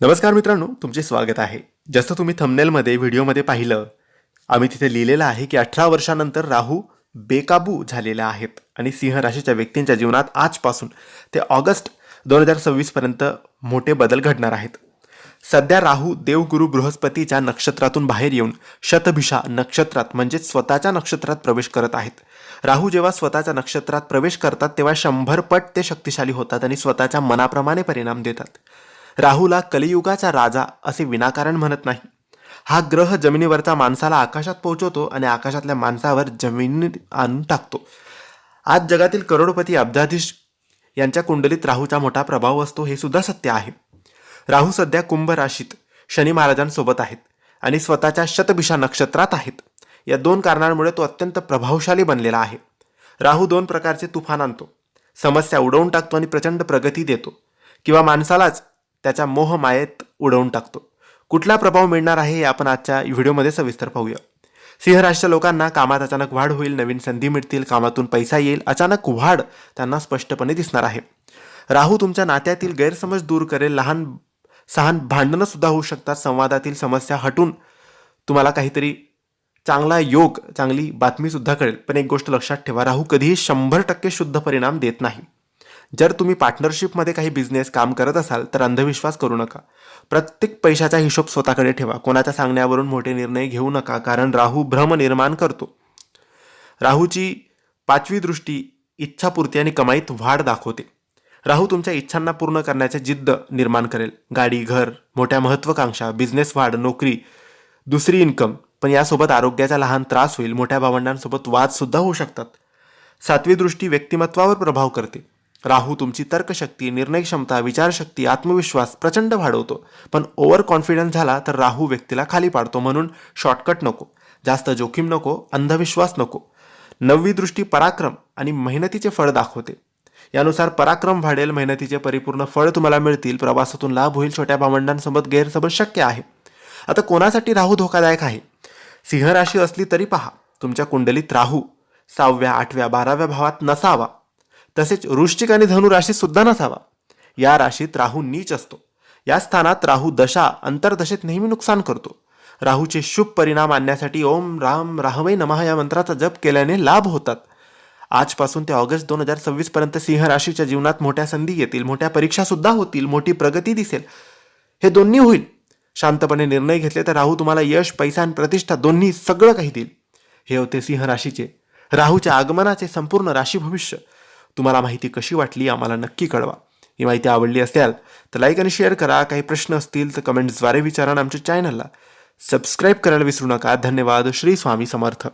नमस्कार मित्रांनो, तुमचे स्वागत आहे. जसं तुम्ही थंबनेलमध्ये व्हिडिओमध्ये पाहिलं, आम्ही तिथे लिहिलेलं आहे की 18 वर्षानंतर राहू बेकाबू झालेल्या आहेत आणि सिंह राशीच्या व्यक्तींच्या जीवनात आजपासून ते ऑगस्ट 2026 पर्यंत मोठे बदल घडणार आहेत. सध्या राहू देवगुरु बृहस्पतीच्या नक्षत्रातून बाहेर येऊन शतभिषा नक्षत्रात म्हणजेच स्वतःच्या नक्षत्रात प्रवेश करत आहेत. राहू जेव्हा स्वतःच्या नक्षत्रात प्रवेश करतात तेव्हा 100 पट ते शक्तिशाली होतात आणि स्वतःच्या मनाप्रमाणे परिणाम देतात. राहूला कलियुगाचा राजा असे विनाकारण म्हणत नाही. हा ग्रह जमिनीवरचा माणसाला आकाशात पोहोचवतो आणि आकाशातल्या माणसावर जमिनीत आणून टाकतो. आज जगातील करोडपती अब्जाधीश यांच्या कुंडलीत राहूचा मोठा प्रभाव असतो, हे सुद्धा सत्य आहे. राहू सध्या कुंभ राशीत शनी महाराजांसोबत आहेत आणि स्वतःच्या शतभिषा नक्षत्रात आहेत. या दोन कारणांमुळे तो अत्यंत प्रभावशाली बनलेला आहे. राहू दोन प्रकारचे तुफान आणतो. समस्या उडवून टाकतो आणि प्रचंड प्रगती देतो, किंवा माणसालाच त्याच्या मोहमायेत उडवून टाकतो. कुठला प्रभाव मिळणार आहे हे आपण आजच्या व्हिडिओमध्ये सविस्तर पाहूया. सिंह राशीच्या लोकांना कामात अचानक वाढ होईल, नवीन संधी मिळतील, कामातून पैसा येईल, अचानक वाढ त्यांना स्पष्टपणे दिसणार आहे. राहू तुमच्या नात्यातील गैरसमज दूर करेल, लहान सहान भांडणं सुद्धा होऊ शकतात, संवादातील समस्या हटून तुम्हाला काहीतरी चांगला योग, चांगली बातमी सुद्धा कळेल. पण एक गोष्ट लक्षात ठेवा, राहू कधीही 100% शुद्ध परिणाम देत नाही. जर तुम्ही पार्टनरशिपमध्ये काही बिझनेस काम करत असाल तर अंधविश्वास करू नका. प्रत्येक पैशाचा हिशोब स्वतःकडे ठेवा. कोणाच्या सांगण्यावरून मोठे निर्णय घेऊ नका, कारण राहू भ्रम निर्माण करतो. राहूची 5वी दृष्टी इच्छापूर्ती आणि कमाईत वाढ दाखवते. राहू तुमच्या इच्छांना पूर्ण करण्याची जिद्द निर्माण करेल. गाडी, घर, मोठ्या महत्वाकांक्षा, बिझनेस वाढ, नोकरी, दुसरी इन्कम. पण यासोबत आरोग्याचा लहान त्रास होईल. मोठ्या भावंडांसोबत वाद सुद्धा होऊ शकतात. 7वी दृष्टी व्यक्तिमत्वावर प्रभाव करते. राहू तुमची तर्कशक्ती, निर्णय क्षमता, विचारशक्ती, आत्मविश्वास प्रचंड वाढवतो. पण ओव्हर कॉन्फिडन्स झाला तर राहू व्यक्तीला खाली पाडतो. म्हणून शॉर्टकट नको, जास्त जोखीम नको, अंधविश्वास नको. 9वी दृष्टी पराक्रम आणि मेहनतीचे फळ दाखवते. यानुसार पराक्रम वाढेल, मेहनतीचे परिपूर्ण फळ तुम्हाला मिळतील, प्रवासातून लाभ होईल, छोट्या भावंडांसोबत गैरसमज शक्य आहे. आता कोणासाठी राहू धोकादायक आहे? सिंह राशी असली तरी पहा, तुमच्या कुंडलीत राहू 6व्या, 8व्या, 12व्या भावात नसावा. तसेच वृश्चिक आणि धनु राशीत सुद्धा नसावा. या राशीत राहू नीच असतो. या स्थानात राहू दशा अंतर्दशेत नेहमी नुकसान करतो. राहूचे शुभ परिणाम आणण्यासाठी ओम राम राहवे नमः या मंत्राचा जप केल्याने लाभ होतात. आजपासून ते ऑगस्ट 2026 पर्यंत सिंह राशीच्या जीवनात मोठ्या संधी येतील, मोठ्या परीक्षा सुद्धा होतील, मोठी प्रगती दिसेल. हे दोन्ही होईल. शांतपणे निर्णय घेतले तर राहू तुम्हाला यश, पैसा आणि प्रतिष्ठा दोन्ही सगळं काही देईल. हे होते सिंह राशीचे राहूच्या आगमनाचे संपूर्ण राशी भविष्य. तुम्हाला माहिती कशी वाटली आम्हाला नक्की कळवा. ही माहिती आवडली असेल तर लाईक आणि शेअर करा. काही प्रश्न असतील तर कमेंट्सद्वारे विचारा. आमच्या चॅनलला सबस्क्राईब करायला विसरू नका. धन्यवाद. श्री स्वामी समर्थ.